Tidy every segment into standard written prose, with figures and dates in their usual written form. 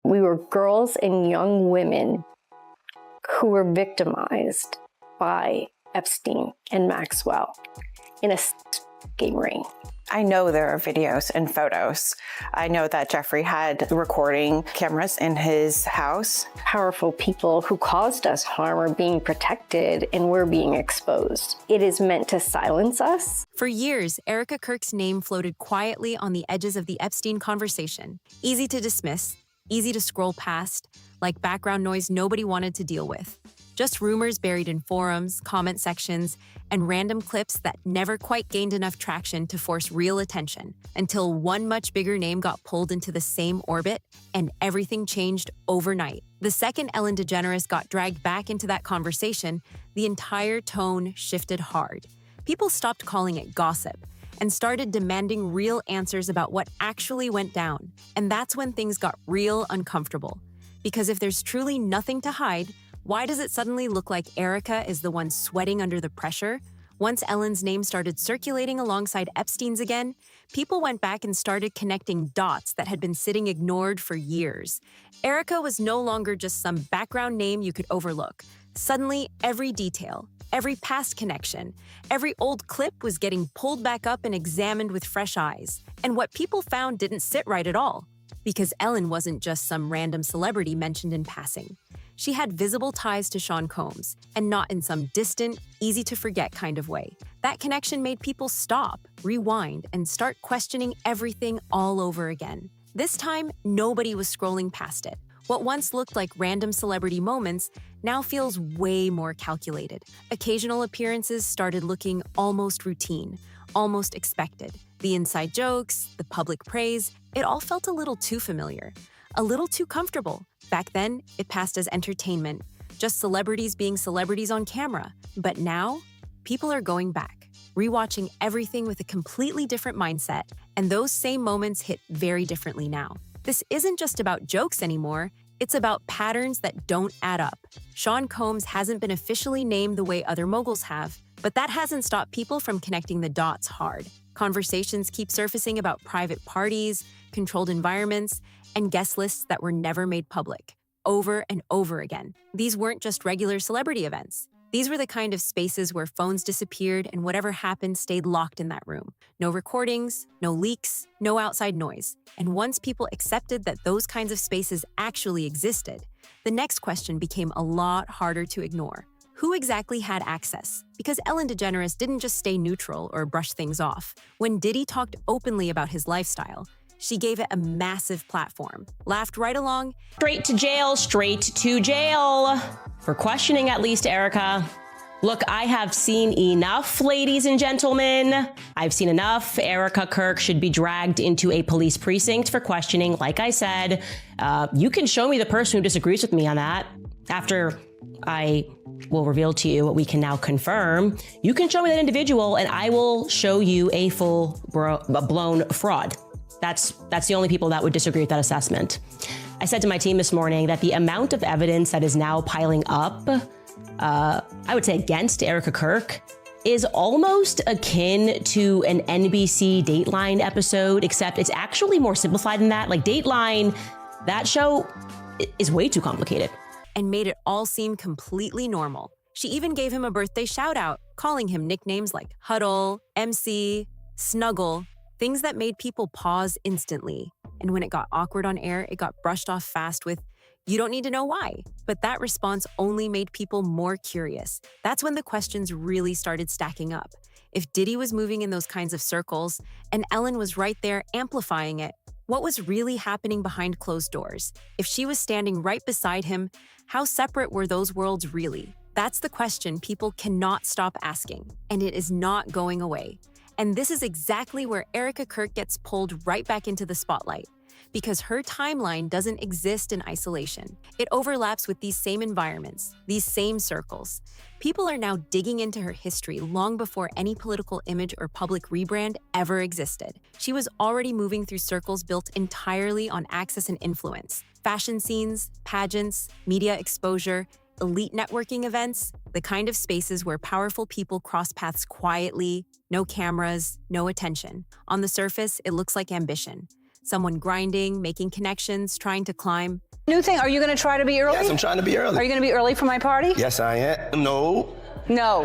We were girls and young women who were victimized by Epstein and Maxwell in a game ring. I know there are videos and photos. I know that Jeffrey had recording cameras in his house. Powerful people who caused us harm are being protected and we're being exposed. It is meant to silence us. For years, Erika Kirk's name floated quietly on the edges of the Epstein conversation. Easy to dismiss, easy to scroll past, like background noise nobody wanted to deal with. Just rumors buried in forums, comment sections, and random clips that never quite gained enough traction to force real attention, until one much bigger name got pulled into the same orbit and everything changed overnight. The second Ellen DeGeneres got dragged back into that conversation, the entire tone shifted hard. People stopped calling it gossip and started demanding real answers about what actually went down. And that's when things got real uncomfortable. Because if there's truly nothing to hide, why does it suddenly look like Erika is the one sweating under the pressure? Once Ellen's name started circulating alongside Epstein's again, people went back and started connecting dots that had been sitting ignored for years. Erika was no longer just some background name you could overlook. Suddenly, every detail, every past connection, every old clip was getting pulled back up and examined with fresh eyes. And what people found didn't sit right at all. Because Ellen wasn't just some random celebrity mentioned in passing. She had visible ties to Sean Combs, and not in some distant, easy-to-forget kind of way. That connection made people stop, rewind, and start questioning everything all over again. This time, nobody was scrolling past it. What once looked like random celebrity moments now feels way more calculated. Occasional appearances started looking almost routine, almost expected. The inside jokes, the public praise, it all felt a little too familiar, a little too comfortable. Back then, it passed as entertainment, just celebrities being celebrities on camera. But now, people are going back, rewatching everything with a completely different mindset, and those same moments hit very differently now. This isn't just about jokes anymore, it's about patterns that don't add up. Sean Combs hasn't been officially named the way other moguls have, but that hasn't stopped people from connecting the dots hard. Conversations keep surfacing about private parties, controlled environments, and guest lists that were never made public, over and over again. These weren't just regular celebrity events. These were the kind of spaces where phones disappeared and whatever happened stayed locked in that room. No recordings, no leaks, no outside noise. And once people accepted that those kinds of spaces actually existed, the next question became a lot harder to ignore. Who exactly had access? Because Ellen DeGeneres didn't just stay neutral or brush things off. When Diddy talked openly about his lifestyle, she gave it a massive platform, laughed right along. Straight to jail, straight to jail. For questioning at least, Erika. Look, I have seen enough, ladies and gentlemen. I've seen enough. Erika Kirk should be dragged into a police precinct for questioning. Like I said, you can show me the person who disagrees with me on that. After I will reveal to you what we can now confirm, you can show me that individual and I will show you a full-blown fraud. That's the only people that would disagree with that assessment. I said to my team this morning that the amount of evidence that is now piling up, I would say against Erika Kirk, is almost akin to an NBC Dateline episode, except it's actually more simplified than that. Like Dateline, that show is way too complicated. And made it all seem completely normal. She even gave him a birthday shout out, calling him nicknames like Huddle, MC, Snuggle, things that made people pause instantly. And when it got awkward on air, it got brushed off fast with, "You don't need to know why." But that response only made people more curious. That's when the questions really started stacking up. If Diddy was moving in those kinds of circles, and Ellen was right there amplifying it, what was really happening behind closed doors? If she was standing right beside him, how separate were those worlds really? That's the question people cannot stop asking, and it is not going away. And this is exactly where Erika Kirk gets pulled right back into the spotlight, because her timeline doesn't exist in isolation. It overlaps with these same environments, these same circles. People are now digging into her history long before any political image or public rebrand ever existed. She was already moving through circles built entirely on access and influence. Fashion scenes, pageants, media exposure, elite networking events, the kind of spaces where powerful people cross paths quietly, no cameras, no attention. On the surface, it looks like ambition. Someone grinding, making connections, trying to climb. New thing, are you going to try to be early? Yes, I'm trying to be early. Are you going to be early for my party? Yes, I am. No. No.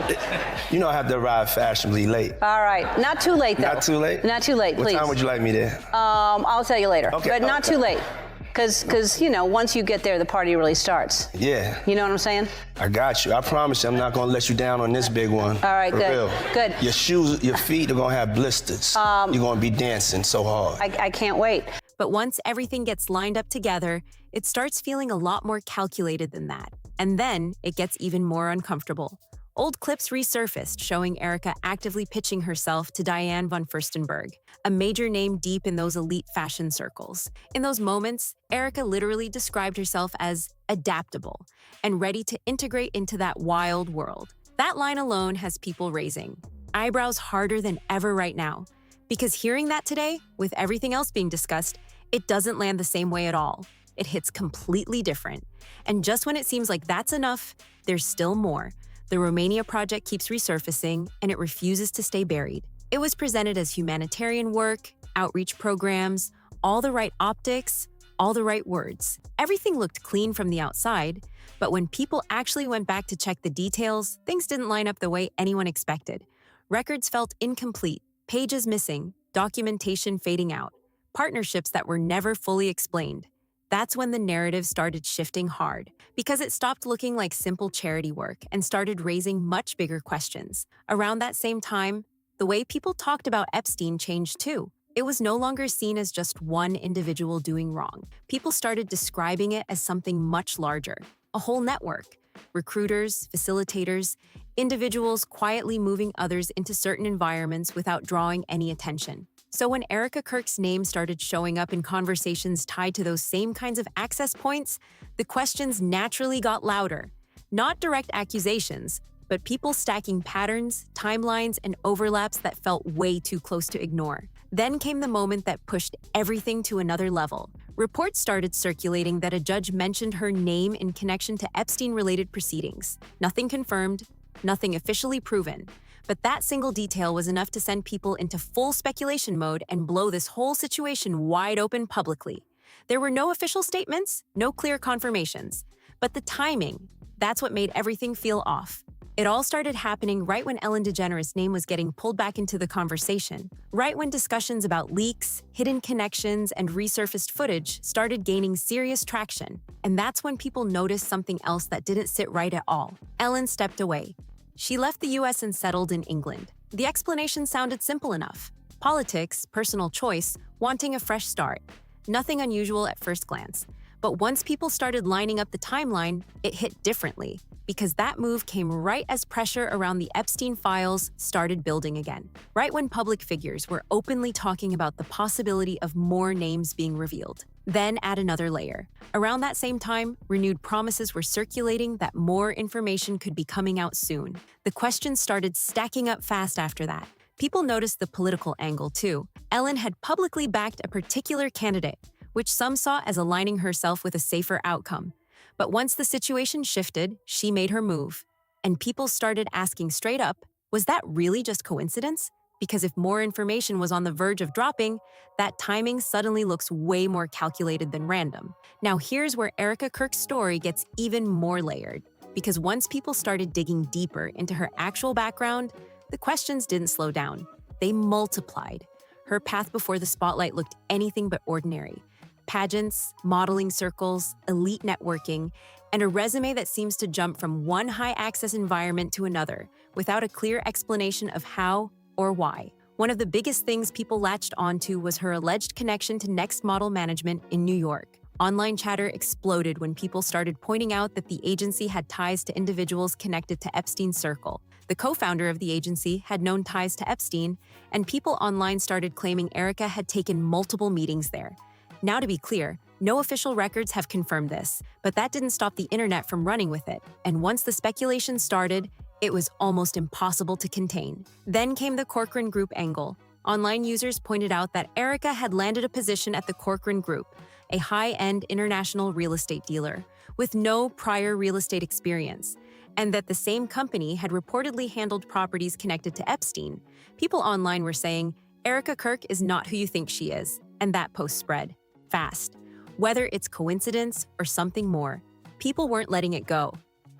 You know I have to arrive fashionably late. All right. Not too late, though. Not too late? Not too late, please. What time would you like me there? I'll tell you later. Okay. But not too late. Because, you know, once you get there, the party really starts. Yeah. You know what I'm saying? I got you. I promise you I'm not going to let you down on this big one. All right, For good. real. Good. Your shoes, your feet are going to have blisters. You're going to be dancing so hard. I can't wait. But once everything gets lined up together, it starts feeling a lot more calculated than that. And then it gets even more uncomfortable. Old clips resurfaced showing Erika actively pitching herself to Diane von Furstenberg, a major name deep in those elite fashion circles. In those moments, Erika literally described herself as adaptable and ready to integrate into that wild world. That line alone has people raising eyebrows harder than ever right now. Because hearing that today, with everything else being discussed, it doesn't land the same way at all. It hits completely different. And just when it seems like that's enough, there's still more. The Romania project keeps resurfacing, and it refuses to stay buried. It was presented as humanitarian work, outreach programs, all the right optics, all the right words. Everything looked clean from the outside, but when people actually went back to check the details, things didn't line up the way anyone expected. Records felt incomplete, pages missing, documentation fading out, partnerships that were never fully explained. That's when the narrative started shifting hard, because it stopped looking like simple charity work and started raising much bigger questions. Around that same time, the way people talked about Epstein changed too. It was no longer seen as just one individual doing wrong. People started describing it as something much larger, a whole network. Recruiters, facilitators, individuals quietly moving others into certain environments without drawing any attention. So when Erika Kirk's name started showing up in conversations tied to those same kinds of access points, the questions naturally got louder. Not direct accusations, but people stacking patterns, timelines, and overlaps that felt way too close to ignore. Then came the moment that pushed everything to another level. Reports started circulating that a judge mentioned her name in connection to Epstein-related proceedings. Nothing confirmed, nothing officially proven. But that single detail was enough to send people into full speculation mode and blow this whole situation wide open publicly. There were no official statements, no clear confirmations. But the timing, that's what made everything feel off. It all started happening right when Ellen DeGeneres' name was getting pulled back into the conversation, right when discussions about leaks, hidden connections, and resurfaced footage started gaining serious traction. And that's when people noticed something else that didn't sit right at all. Ellen stepped away. She left the US and settled in England. The explanation sounded simple enough. Politics, personal choice, wanting a fresh start. Nothing unusual at first glance. But once people started lining up the timeline, it hit differently, because that move came right as pressure around the Epstein files started building again. Right when public figures were openly talking about the possibility of more names being revealed. Then add another layer. Around that same time, renewed promises were circulating that more information could be coming out soon. The questions started stacking up fast after that. People noticed the political angle too. Ellen had publicly backed a particular candidate, which some saw as aligning herself with a safer outcome. But once the situation shifted, she made her move. And people started asking straight up, was that really just coincidence? Because if more information was on the verge of dropping, that timing suddenly looks way more calculated than random. Now here's where Erika Kirk's story gets even more layered. Because once people started digging deeper into her actual background, the questions didn't slow down. They multiplied. Her path before the spotlight looked anything but ordinary. Pageants, modeling circles, elite networking, and a resume that seems to jump from one high-access environment to another without a clear explanation of how or why. One of the biggest things people latched onto was her alleged connection to Next Model Management in New York. Online chatter exploded when people started pointing out that the agency had ties to individuals connected to Epstein's circle. The co-founder of the agency had known ties to Epstein, and people online started claiming Erika had taken multiple meetings there. Now, to be clear, no official records have confirmed this, but that didn't stop the internet from running with it. And once the speculation started, it was almost impossible to contain. Then came the Corcoran Group angle. Online users pointed out that Erika had landed a position at the Corcoran Group, a high-end international real estate dealer, with no prior real estate experience, and that the same company had reportedly handled properties connected to Epstein. People online were saying, Erika Kirk is not who you think she is. And that post spread fast. Whether it's coincidence or something more, people weren't letting it go.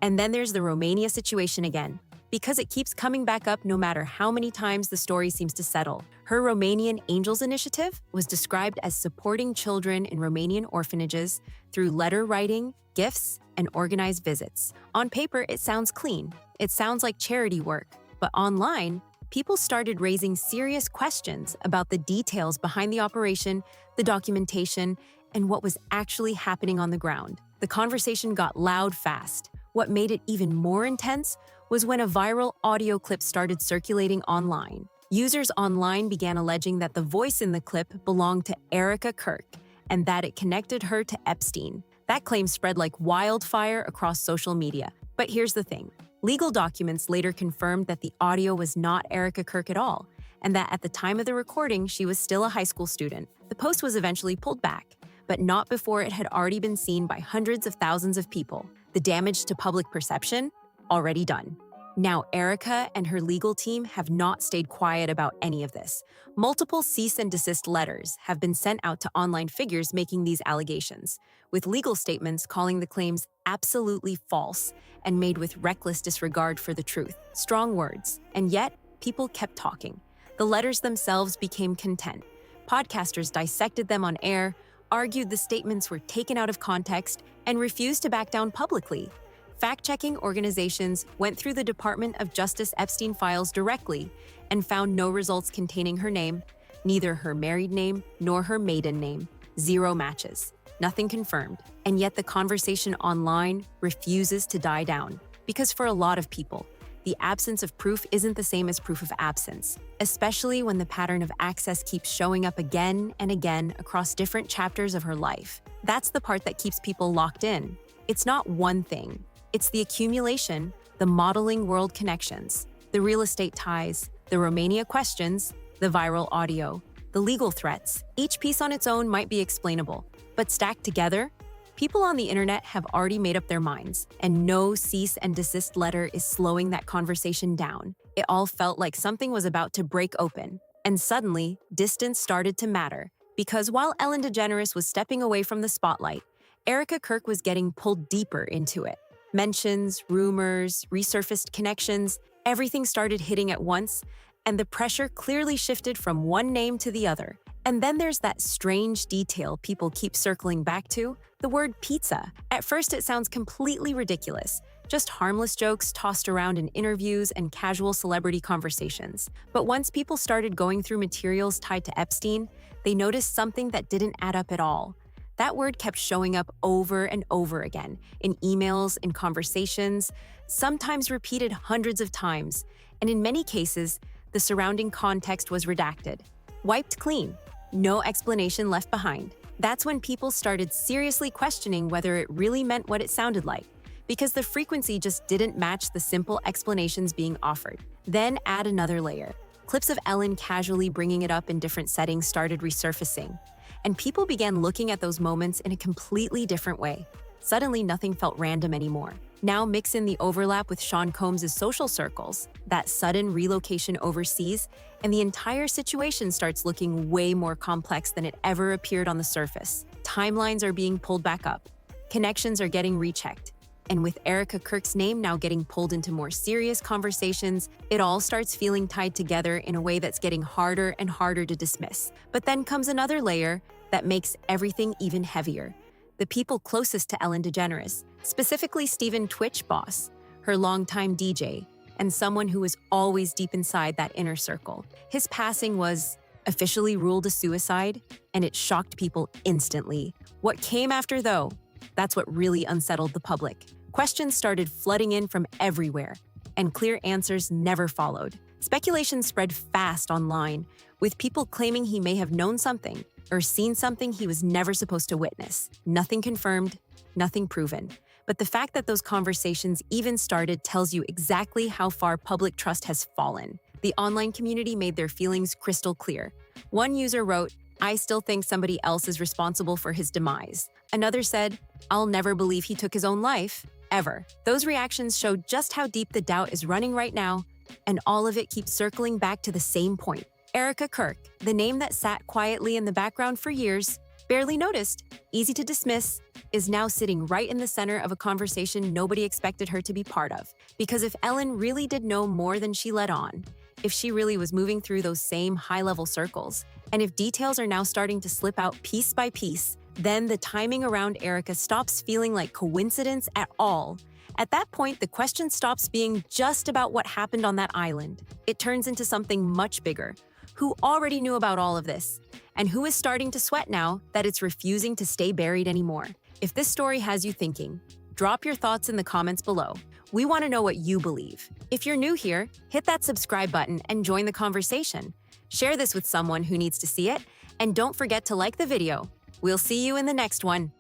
And then there's the Romania situation again, because it keeps coming back up no matter how many times the story seems to settle. Her Romanian Angels initiative was described as supporting children in Romanian orphanages through letter writing, gifts, and organized visits. On paper, it sounds clean. It sounds like charity work. But online, people started raising serious questions about the details behind the operation, the documentation, and what was actually happening on the ground. The conversation got loud fast. What made it even more intense was when a viral audio clip started circulating online. Users online began alleging that the voice in the clip belonged to Erika Kirk and that it connected her to Epstein. That claim spread like wildfire across social media. But here's the thing. Legal documents later confirmed that the audio was not Erika Kirk at all, and that at the time of the recording, she was still a high school student. The post was eventually pulled back, but not before it had already been seen by hundreds of thousands of people. The damage to public perception? Already done. Now, Erika and her legal team have not stayed quiet about any of this. Multiple cease and desist letters have been sent out to online figures making these allegations, with legal statements calling the claims absolutely false and made with reckless disregard for the truth. Strong words, and yet people kept talking. The letters themselves became content. Podcasters dissected them on air, argued the statements were taken out of context, and refused to back down publicly. Fact-checking organizations went through the Department of Justice Epstein files directly and found no results containing her name, neither her married name nor her maiden name. 0 matches. Nothing confirmed. And yet the conversation online refuses to die down. Because for a lot of people, the absence of proof isn't the same as proof of absence, especially when the pattern of access keeps showing up again and again across different chapters of her life. That's the part that keeps people locked in. It's not one thing. It's the accumulation, the modeling world connections, the real estate ties, the Romania questions, the viral audio, the legal threats. Each piece on its own might be explainable, but stacked together, people on the internet have already made up their minds, and no cease and desist letter is slowing that conversation down. It all felt like something was about to break open, and suddenly, distance started to matter, because while Ellen DeGeneres was stepping away from the spotlight, Erika Kirk was getting pulled deeper into it. Mentions, rumors, resurfaced connections, everything started hitting at once, and the pressure clearly shifted from one name to the other. And then there's that strange detail people keep circling back to, the word pizza. At first it sounds completely ridiculous, just harmless jokes tossed around in interviews and casual celebrity conversations. But once people started going through materials tied to Epstein, they noticed something that didn't add up at all. That word kept showing up over and over again, in emails, in conversations, sometimes repeated hundreds of times, and in many cases, the surrounding context was redacted. Wiped clean, no explanation left behind. That's when people started seriously questioning whether it really meant what it sounded like, because the frequency just didn't match the simple explanations being offered. Then add another layer. Clips of Ellen casually bringing it up in different settings started resurfacing, and people began looking at those moments in a completely different way. Suddenly, nothing felt random anymore. Now mix in the overlap with Sean Combs' social circles, that sudden relocation overseas, and the entire situation starts looking way more complex than it ever appeared on the surface. Timelines are being pulled back up. Connections are getting rechecked. And with Erika Kirk's name now getting pulled into more serious conversations, it all starts feeling tied together in a way that's getting harder and harder to dismiss. But then comes another layer that makes everything even heavier. The people closest to Ellen DeGeneres, specifically Stephen Twitch Boss, her longtime DJ, and someone who was always deep inside that inner circle. His passing was officially ruled a suicide, and it shocked people instantly. What came after, though, that's what really unsettled the public. Questions started flooding in from everywhere, and clear answers never followed. Speculation spread fast online, with people claiming he may have known something or seen something he was never supposed to witness. Nothing confirmed, nothing proven. But the fact that those conversations even started tells you exactly how far public trust has fallen. The online community made their feelings crystal clear. One user wrote, "I still think somebody else is responsible for his demise." Another said, "I'll never believe he took his own life, ever." Those reactions showed just how deep the doubt is running right now, and all of it keeps circling back to the same point. Erika Kirk, the name that sat quietly in the background for years, barely noticed, easy to dismiss, is now sitting right in the center of a conversation nobody expected her to be part of. Because if Ellen really did know more than she let on, if she really was moving through those same high-level circles, and if details are now starting to slip out piece by piece, then the timing around Erika stops feeling like coincidence at all. At that point, the question stops being just about what happened on that island. It turns into something much bigger. Who already knew about all of this? And who is starting to sweat now that it's refusing to stay buried anymore? If this story has you thinking, drop your thoughts in the comments below. We want to know what you believe. If you're new here, hit that subscribe button and join the conversation. Share this with someone who needs to see it, and don't forget to like the video. We'll see you in the next one.